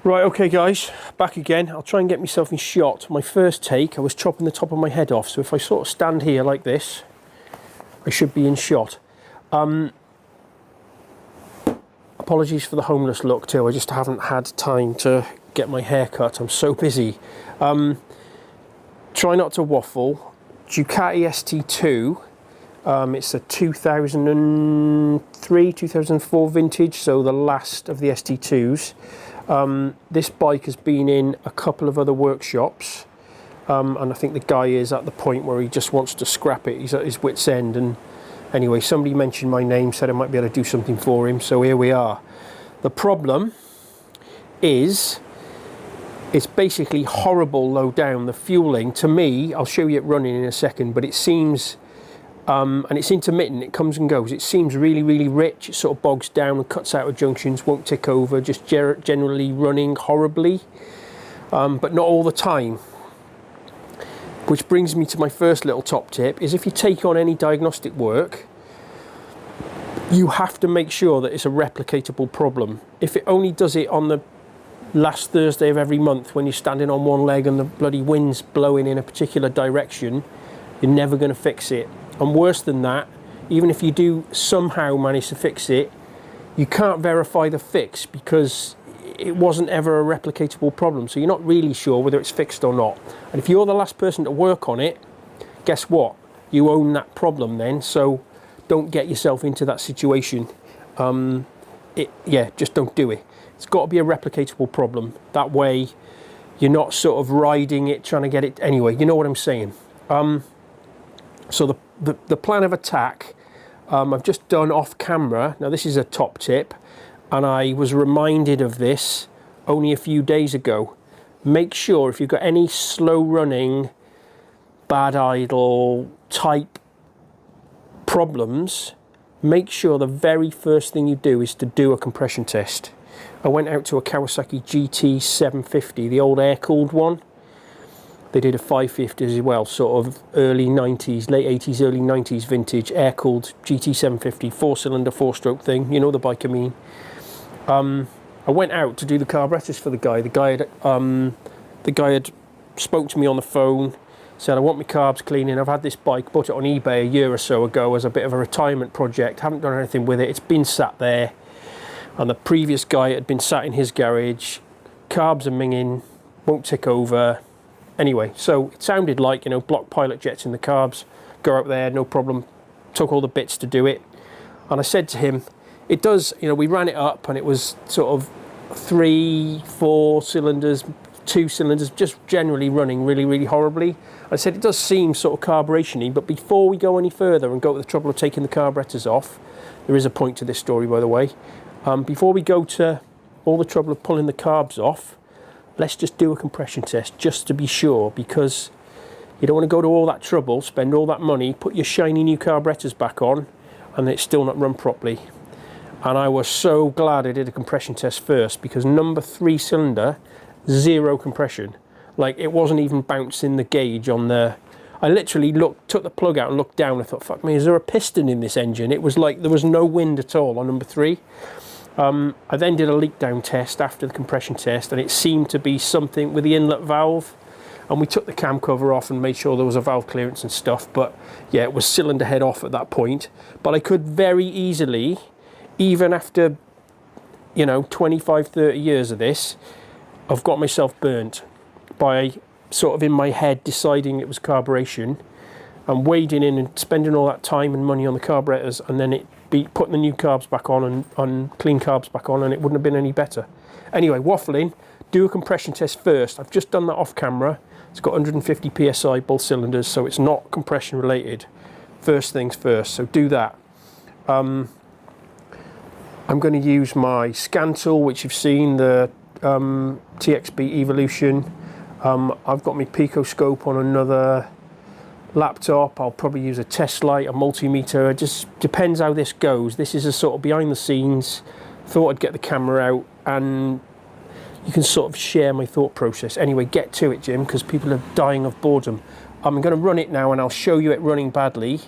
Right, okay guys, back again. I'll try and get myself in shot. My first take, I was chopping the top of my head off, so if I sort of stand here like this, I should be in shot. Apologies for the homeless look too, I just haven't had time to get my hair cut, I'm so busy. Try not to waffle. Ducati ST2, it's a 2003, 2004 vintage, so the last of the ST2s. This bike has been in a couple of other workshops, and I think the guy is at the point where he just wants to scrap it. He's at his wit's end, and anyway, somebody mentioned my name, said I might be able to do something for him, so here we are. The problem is it's basically horrible low down. The fueling, to me, I'll show you it running in a second, but it seems and it's intermittent, it comes and goes. It seems really rich, it sort of bogs down and cuts out of junctions, won't tick over, just generally running horribly, but not all the time. Which brings me to my first little top tip, is if you take on any diagnostic work, you have to make sure that it's a replicatable problem. If it only does it on the last Thursday of every month when you're standing on one leg and the bloody wind's blowing in a particular direction, you're never going to fix it. And worse than that, even if you do somehow manage to fix it, you can't verify the fix because it wasn't ever a replicatable problem. So you're not really sure whether it's fixed or not. And if you're the last person to work on it, guess what? You own that problem then. So don't get yourself into that situation. Just don't do it. It's got to be a replicatable problem. That way you're not sort of riding it, trying to get it. Anyway, you know what I'm saying. So the plan of attack, I've just done off camera. Now this is a top tip, and I was reminded of this only a few days ago. Make sure if you've got any slow running, bad idle type problems, make sure the very first thing you do is to do a compression test. I went out to a Kawasaki GT750, the old air-cooled one. They did a 550 as well, sort of early 90s, late 80s, early 90s vintage, air-cooled GT750, 4-cylinder, 4-stroke thing. You know the bike I mean. I went out to do the carburetors for the guy. The guy had spoke to me on the phone, said, I want my carbs cleaning. I've had this bike, bought it on eBay a year or so ago as a bit of a retirement project. Haven't done anything with it. It's been sat there. And the previous guy had been sat in his garage. Carbs are minging, won't tick over. Anyway, so it sounded like, you know, block pilot jets in the carbs, go out there, no problem, took all the bits to do it. And I said to him, it does, you know, we ran it up and it was sort of 3, 4 cylinders, 2 cylinders, just generally running really horribly. I said, it does seem sort of carburation-y, but before we go any further and go to the trouble of taking the carburetors off, there is a point to this story, by the way, before we go to all the trouble of pulling the carbs off, let's just do a compression test just to be sure, because you don't want to go to all that trouble, spend all that money, put your shiny new carburetors back on, and it's still not run properly. And I was so glad I did a compression test first, because number 3 cylinder, 0 compression. Like, it wasn't even bouncing the gauge on the... I literally took the plug out and looked down. I thought, fuck me, is there a piston in this engine? It was like there was no wind at all on number 3. I then did a leak down test after the compression test, and it seemed to be something with the inlet valve, and we took the cam cover off and made sure there was a valve clearance and stuff. But yeah, it was cylinder head off at that point. But I could very easily, even after, you know, 25-30 years of this, I've got myself burnt by sort of in my head deciding it was carburation and wading in and spending all that time and money on the carburetors, and then it be putting the new carbs back on and clean carbs back on, and it wouldn't have been any better. Anyway, waffling, do a compression test first. I've just done that off camera. It's got 150 psi both cylinders, so it's not compression related. First things first, so do that. I'm going to use my scan tool, which you've seen, the TXB Evolution. I've got my Pico scope on another laptop. I'll probably use a test light, a multimeter. It just depends how this goes. This is a sort of behind the scenes. Thought I'd get the camera out and you can sort of share my thought process. Anyway, get to it, Jim, because people are dying of boredom. I'm going to run it now and I'll show you it running badly,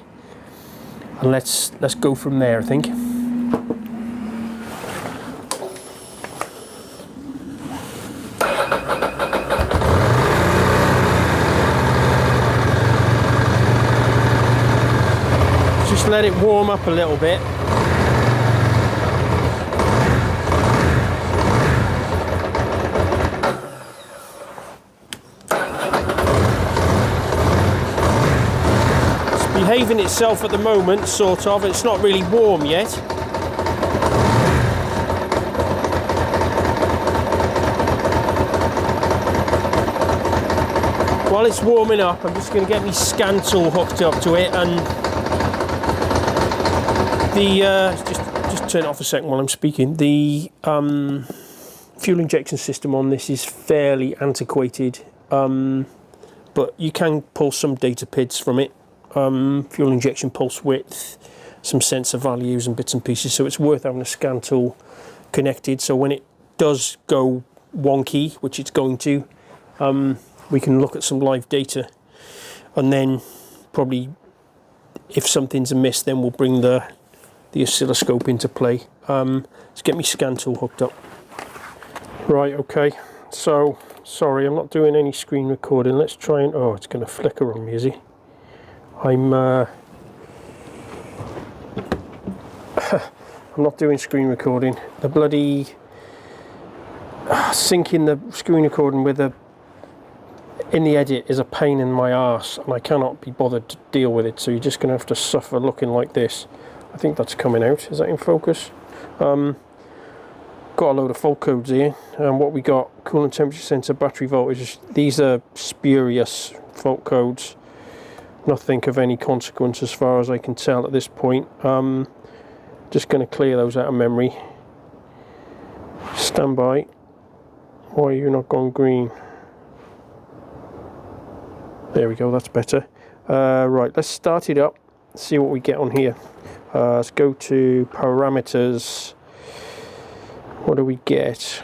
and let's go from there, I think. let it warm up a little bit. It's behaving itself at the moment, sort of. It's not really warm yet. While it's warming up, I'm just going to get my scan tool hooked up to it, and the just turn it off a second while I'm speaking. The fuel injection system on this is fairly antiquated, but you can pull some data PIDs from it. Fuel injection pulse width, some sensor values and bits and pieces, so it's worth having a scan tool connected, so when it does go wonky, which it's going to, we can look at some live data, and then probably if something's amiss, then we'll bring the oscilloscope into play. Let's get my scan tool hooked up. Right, okay, so sorry, I'm not doing any screen recording. Let's try and, oh, it's going to flicker on me, is it? I'm not doing screen recording. The bloody syncing the screen recording with the in the edit is a pain in my arse, and I cannot be bothered to deal with it, so you're just going to have to suffer looking like this. I think that's coming out. Is that in focus? Got a load of fault codes here, and what we got: coolant temperature sensor, battery voltage. These are spurious fault codes, nothing of any consequence as far as I can tell at this point. Just going to clear those out of memory. Stand by. Why are you not gone green? There we go, that's better. Right, let's start it up, see what we get on here. Let's go to parameters. What do we get?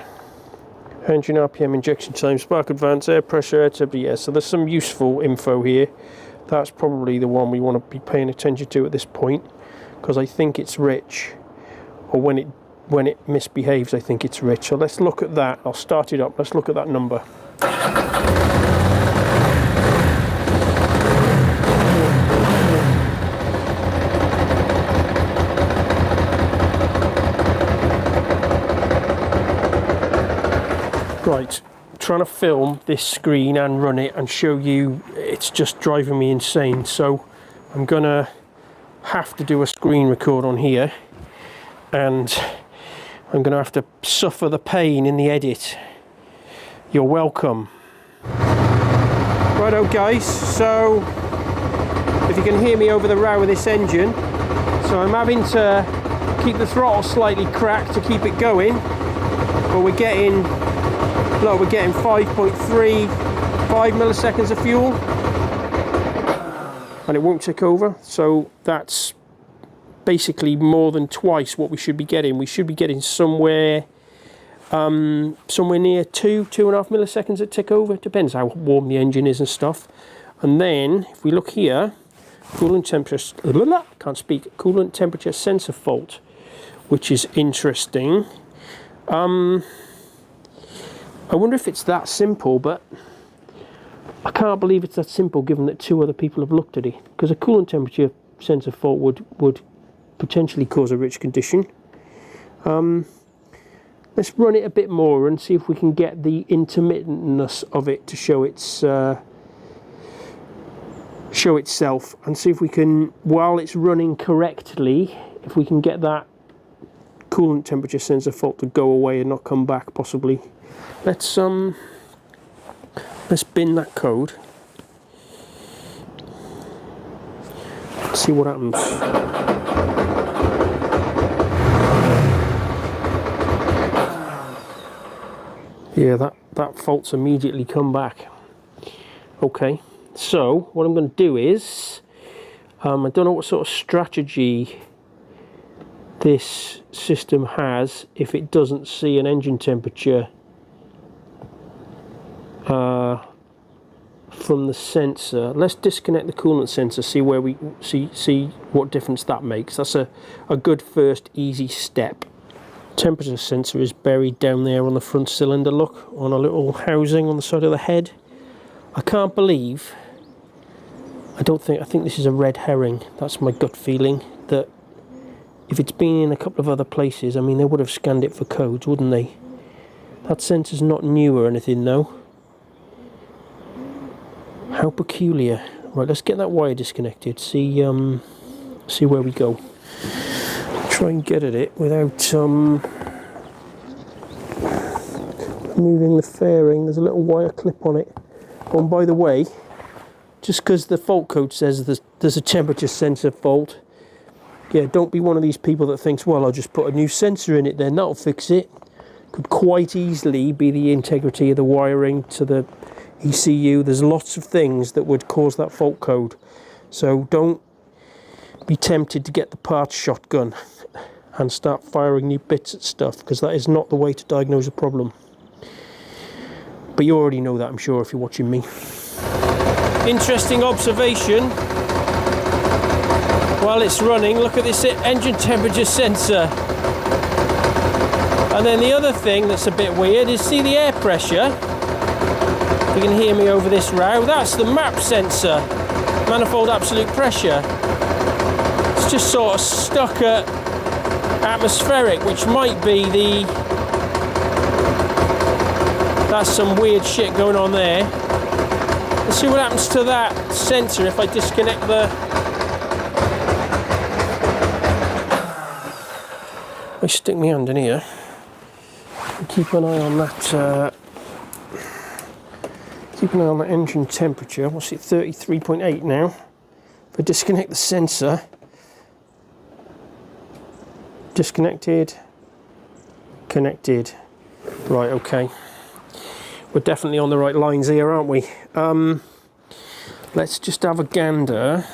Engine RPM, injection time, spark advance, air pressure, air temperature. Yeah, so there's some useful info here. That's probably the one we want to be paying attention to at this point, because I think it's rich, or when it misbehaves, I think it's rich. So let's look at that. I'll start it up. Let's look at that number. Right, trying to film this screen and run it and show you, it's just driving me insane. So I'm gonna have to do a screen record on here, and I'm gonna have to suffer the pain in the edit. You're welcome. Righto guys, so if you can hear me over the row of this engine, so I'm having to keep the throttle slightly cracked to keep it going, but we're getting 5.35 milliseconds of fuel, and it won't tick over, so that's basically more than twice what we should be getting. We should be getting somewhere near 2.5 milliseconds at tick over. It depends how warm the engine is and stuff. And then if we look here, coolant temperature, coolant temperature sensor fault, which is interesting. I wonder if it's that simple, but I can't believe it's that simple given that 2 other people have looked at it, because a coolant temperature sensor fault would potentially cause a rich condition. Let's run it a bit more and see if we can get the intermittentness of it to show itself, and see if we can, while it's running correctly, if we can get that coolant temperature sensor fault to go away and not come back possibly. Let's bin that code. See what happens. Yeah, that fault's immediately come back. Okay, so what I'm going to do is, I don't know what sort of strategy this system has if it doesn't see an engine temperature from the sensor. Let's disconnect the coolant sensor, see where we see what difference that makes. That's a good first easy step. Temperature sensor is buried down there on the front cylinder, look, on a little housing on the side of the head. I can't believe, I think this is a red herring. That's my gut feeling, that if it's been in a couple of other places, I mean, they would have scanned it for codes, wouldn't they? That sensor's not new or anything, though. How peculiar. Right, let's get that wire disconnected, see where we go. Try and get at it without moving the fairing. There's a little wire clip on it. Oh, and by the way, just because the fault code says there's a temperature sensor fault, yeah, don't be one of these people that thinks, well, I'll just put a new sensor in it then, that'll fix it. Could quite easily be the integrity of the wiring to the ECU. There's lots of things that would cause that fault code. So don't be tempted to get the parts shotgun and start firing new bits at stuff, because that is not the way to diagnose a problem. But you already know that, I'm sure, if you're watching me. Interesting observation. While it's running, look at this engine temperature sensor. And then the other thing that's a bit weird is, see the air pressure? You can hear me over this row. That's the map sensor, manifold absolute pressure. It's just sort of stuck at atmospheric, which might be the... That's some weird shit going on there. Let's see what happens to that sensor if I disconnect the... I stick my hand in here and keep an eye on that. Keep an eye on that engine temperature. What's it? 33.8 now. If I disconnect the sensor, disconnected, connected. Right. Okay. We're definitely on the right lines here, aren't we? Let's just have a gander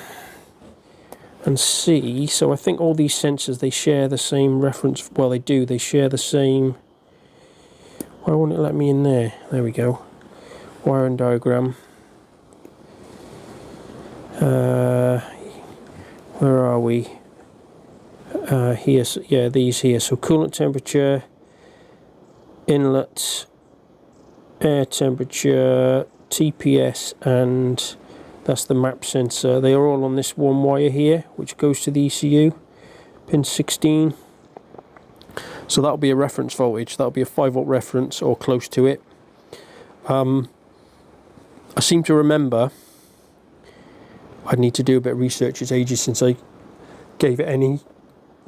and see. So I think all these sensors, they share the same reference. Well, they do. They share the same. Why won't it let me in there? There we go. Wiring diagram. Where are we? Here. Yeah, these here. So coolant temperature, inlet, air temperature, TPS, and that's the map sensor. They are all on this one wire here, which goes to the ECU, pin 16. So that'll be a reference voltage. That'll be a 5-volt reference or close to it. I seem to remember, I'd need to do a bit of research. It's ages since I gave it any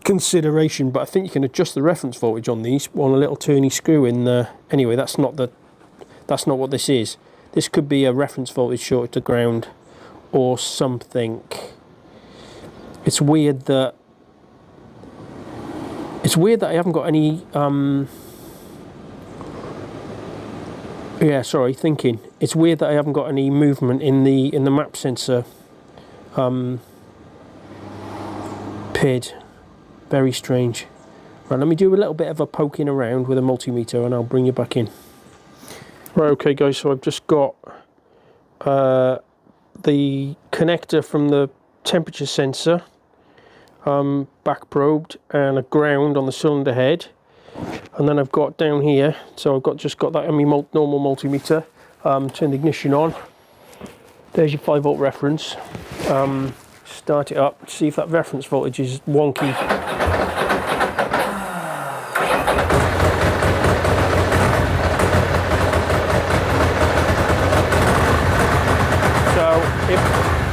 consideration, but I think you can adjust the reference voltage on these on a little turny screw in there. Anyway, that's not what this is. This could be a reference voltage shorted to ground or something. It's weird that I haven't got any thinking. It's weird that I haven't got any movement in the map sensor PID. Very strange. Right, let me do a little bit of a poking around with a multimeter and I'll bring you back in. Right, okay guys, so I've just got the connector from the temperature sensor back probed and a ground on the cylinder head, and then I've got down here, so I've just got that in my normal multimeter. Turn the ignition on. There's your 5-volt reference. Start it up, see if that reference voltage is wonky.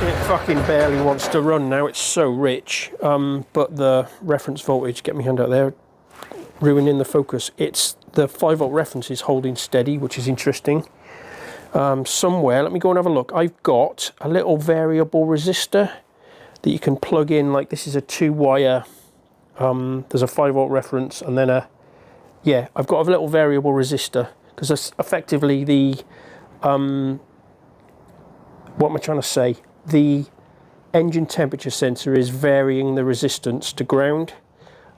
It fucking barely wants to run now, it's so rich, but the reference voltage, get my hand out there, ruining the focus. It's the 5-volt reference is holding steady, which is interesting. Somewhere, let me go and have a look. I've got a little variable resistor that you can plug in, like this is a 2-wire, there's a 5-volt reference and then I've got a little variable resistor, because that's effectively the, what am I trying to say? The engine temperature sensor is varying the resistance to ground.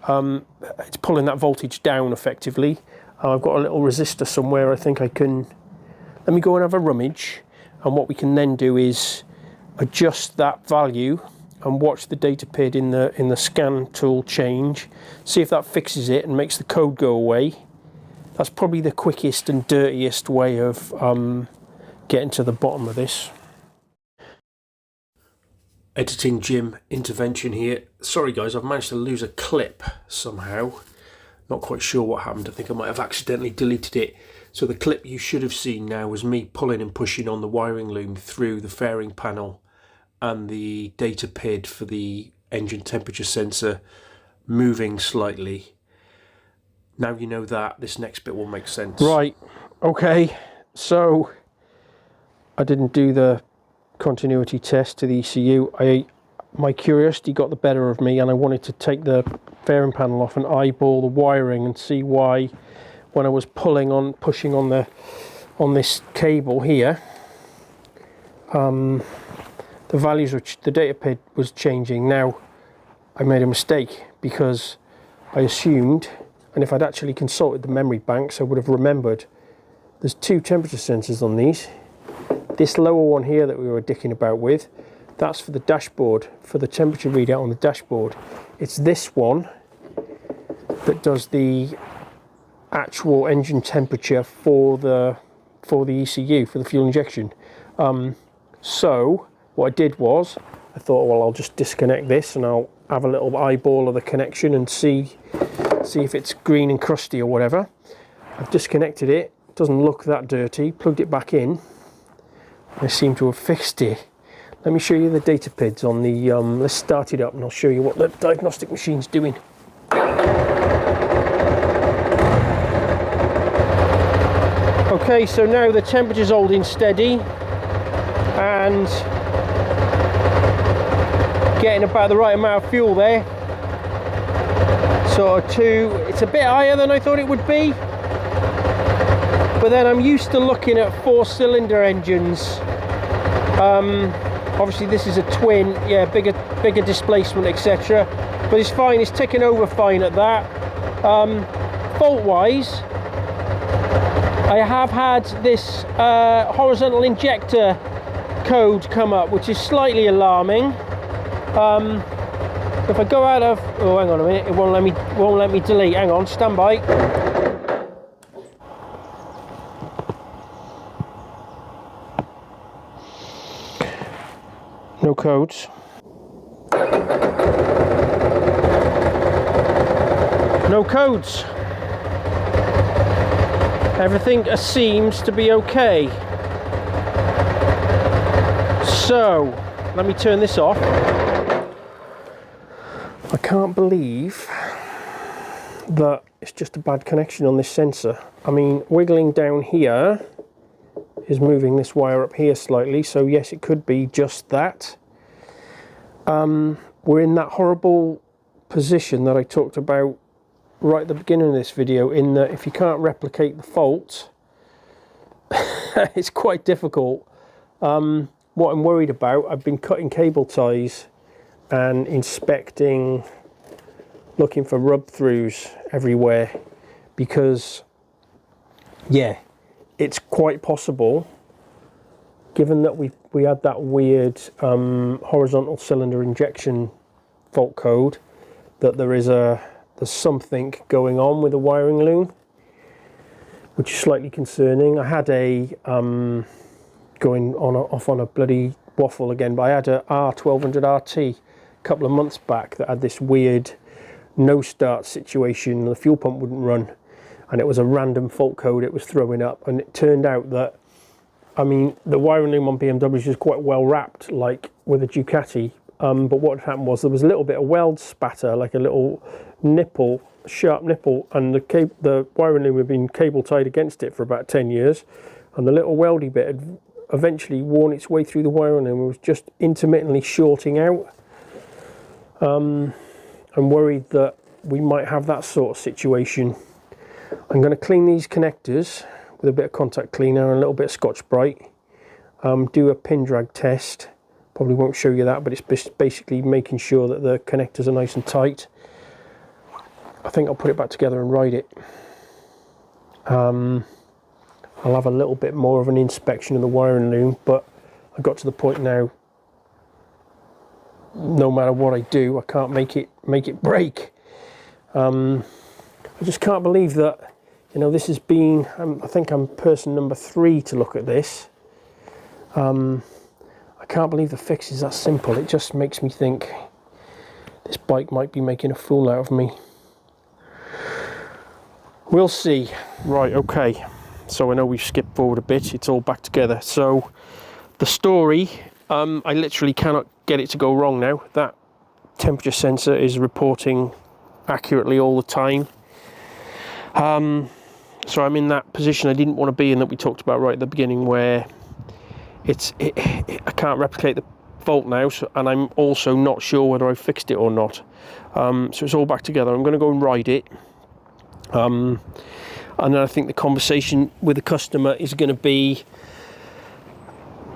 It's pulling that voltage down effectively. I've got a little resistor somewhere. I think I can... Let me go and have a rummage, and what we can then do is adjust that value and watch the data PID in the scan tool change. See if that fixes it and makes the code go away. That's probably the quickest and dirtiest way of getting to the bottom of this. Editing Jim intervention here. Sorry guys, I've managed to lose a clip somehow. Not quite sure what happened. I think I might have accidentally deleted it. So the clip you should have seen now was me pulling and pushing on the wiring loom through the fairing panel and the data PID for the engine temperature sensor moving slightly. Now you know that, this next bit will make sense. Right, okay, so I didn't do the continuity test to the ECU. My curiosity got the better of me, and I wanted to take the fairing panel off and eyeball the wiring and see why, when I was pushing on this cable here, the values, the data PID was changing. Now I made a mistake because I assumed, and if I'd actually consulted the memory banks I would have remembered, there's two temperature sensors on these. This lower one here that we were dicking about with, that's for the dashboard, for the temperature readout on the dashboard. It's this one that does the actual engine temperature for the ECU, for the fuel injection. So what I did was, I thought, well, I'll just disconnect this and I'll have a little eyeball of the connection and see if it's green and crusty or whatever. I've disconnected it, doesn't look that dirty, plugged it back in. I seem to have fixed it. Let me show you the data PIDs on the, let's start it up and I'll show you what the diagnostic machine's doing. Okay, so now the temperature's holding steady and getting about the right amount of fuel there. Sort of it's a bit higher than I thought it would be. But then I'm used to looking at 4-cylinder engines. Obviously this is a twin, yeah, bigger displacement, etc. But it's fine, it's ticking over fine at that. Fault-wise, I have had this horizontal injector code come up, which is slightly alarming. If I go out of, oh, hang on a minute, it won't let me delete. Hang on, stand by. No codes. No codes. Everything seems to be okay. So, let me turn this off. I can't believe that it's just a bad connection on this sensor. I mean, wiggling down here is moving this wire up here slightly, so yes, it could be just that. We're in that horrible position that I talked about right at the beginning of this video, in that if you can't replicate the fault, it's quite difficult. What I'm worried about, I've been cutting cable ties and inspecting, looking for rub-throughs everywhere, because yeah, it's quite possible, given that we had that weird horizontal cylinder injection fault code, that there's something going on with the wiring loom, which is slightly concerning. I had a going off on a bloody waffle again, but I had a R1200 RT a couple of months back that had this weird no start situation. The fuel pump wouldn't run, and it was a random fault code it was throwing up. And it turned out that, I mean, the wiring loom on BMWs is quite well wrapped, like with a Ducati. But what happened was there was a little bit of weld spatter, like a little nipple, sharp nipple, and the wiring loom had been cable tied against it for about 10 years, and the little weldy bit had eventually worn its way through the wiring loom and was just intermittently shorting out. I'm worried that we might have that sort of situation. I'm going to clean these connectors with a bit of contact cleaner and a little bit of Scotch-Brite, do a pin drag test. Probably won't show you that, but it's basically making sure that the connectors are nice and tight. I think I'll put it back together and ride it. I'll have a little bit more of an inspection of the wiring loom, but I got to the point now, no matter what I do, I can't make it break. I just can't believe that, you know, this has been, I think I'm person number 3 to look at this. I can't believe the fix is that simple. It just makes me think this bike might be making a fool out of me. We'll see. Right, okay. So I know we've skipped forward a bit. It's all back together. So the story, I literally cannot get it to go wrong now. That temperature sensor is reporting accurately all the time. So I'm in that position I didn't want to be in, that we talked about right at the beginning, where I can't replicate the fault now, and I'm also not sure whether I fixed it or not. So it's all back together. I'm going to go and ride it. And then I think the conversation with the customer is going to be,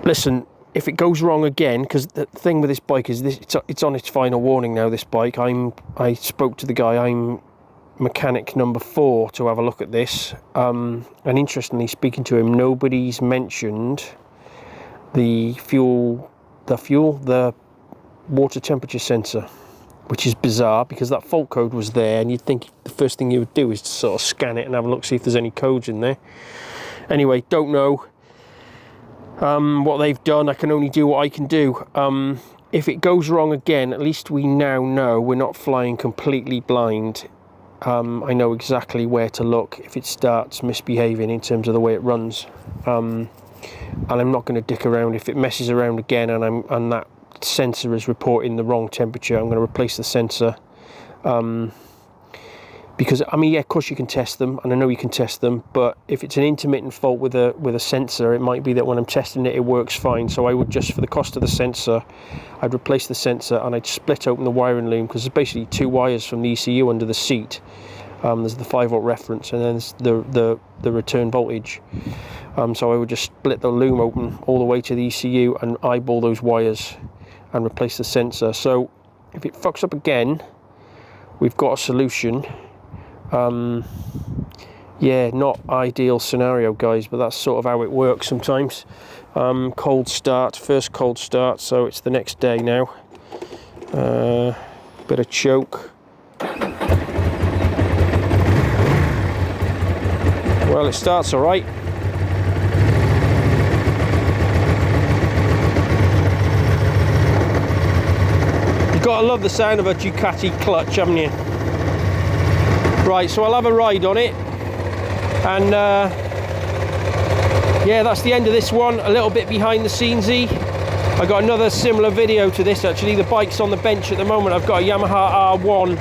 listen, if it goes wrong again, because the thing with this bike is this, it's on its final warning now, this bike. I spoke to the guy, I'm mechanic number 4 to have a look at this, and interestingly, speaking to him, nobody's mentioned the water temperature sensor, which is bizarre because that fault code was there, and you'd think the first thing you would do is to sort of scan it and have a look, see if there's any codes in there. Anyway, don't know what they've done. I can only do what I can do. If it goes wrong again, at least we now know we're not flying completely blind. I know exactly where to look if it starts misbehaving in terms of the way it runs, and I'm not going to dick around. If it messes around again and that sensor is reporting the wrong temperature, I'm going to replace the sensor, because I mean, yeah, of course you can test them, and I know you can test them, but if it's an intermittent fault with a sensor, it might be that when I'm testing it, it works fine. So I would just, for the cost of the sensor, I'd replace the sensor and I'd split open the wiring loom, because there's basically 2 wires from the ECU under the seat. There's the 5-volt reference, and then there's the return voltage. So I would just split the loom open all the way to the ECU and eyeball those wires and replace the sensor. So if it fucks up again, we've got a solution. Yeah, not ideal scenario, guys, but that's sort of how it works sometimes. Cold start, first cold start, so it's the next day now. Bit of choke. Well, it starts all right. You've got to love the sound of a Ducati clutch, haven't you? Right, so I'll have a ride on it, and yeah, that's the end of this one. A little bit behind the scenesy. I got another similar video to this actually. The bike's on the bench at the moment. I've got a Yamaha R1.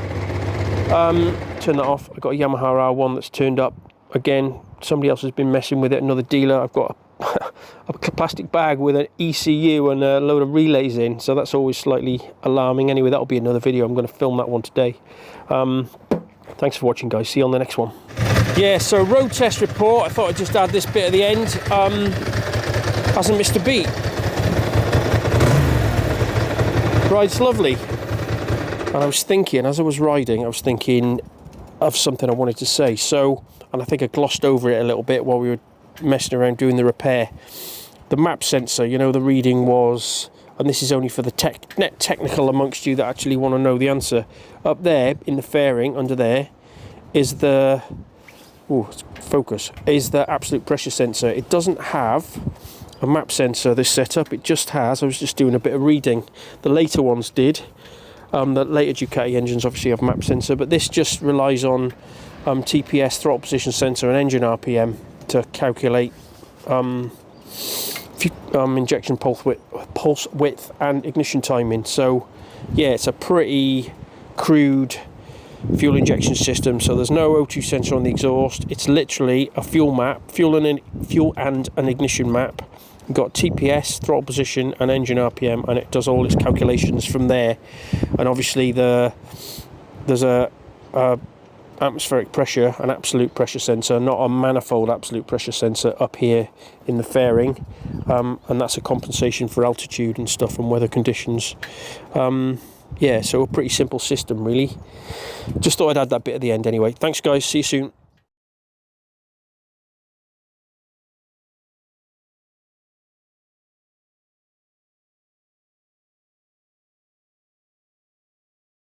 Turn that off. I've got a Yamaha R1 that's turned up again. Somebody else has been messing with it. Another dealer. I've got a plastic bag with an ECU and a load of relays in, so that's always slightly alarming. Anyway, that'll be another video. I'm going to film that one today. Thanks for watching, guys. See you on the next one. Yeah, so road test report. I thought I'd just add this bit at the end. Hasn't missed a beat. Ride's lovely. And I was thinking, as I was riding, I was thinking of something I wanted to say. So, and I think I glossed over it a little bit while we were messing around doing the repair. The map sensor, you know, the reading was, and this is only for the net technical amongst you that actually want to know the answer. Up there in the fairing, under there, is the is the absolute pressure sensor. It doesn't have a map sensor, this setup. It just has, I was just doing a bit of reading. The later ones did. The later Ducati engines obviously have map sensor, but this just relies on TPS, throttle position sensor, and engine RPM to calculate injection pulse width and ignition timing. So yeah, it's a pretty crude fuel injection system. So there's no O2 sensor on the exhaust. It's literally a fuel map, fuel and an ignition map. You've got TPS, throttle position, and engine RPM, and it does all its calculations from there. And obviously there's a atmospheric pressure, an absolute pressure sensor, not a manifold absolute pressure sensor up here in the fairing, and that's a compensation for altitude and stuff and weather conditions. Yeah, so a pretty simple system really. Just thought I'd add that bit at the end anyway. Thanks guys, see you soon.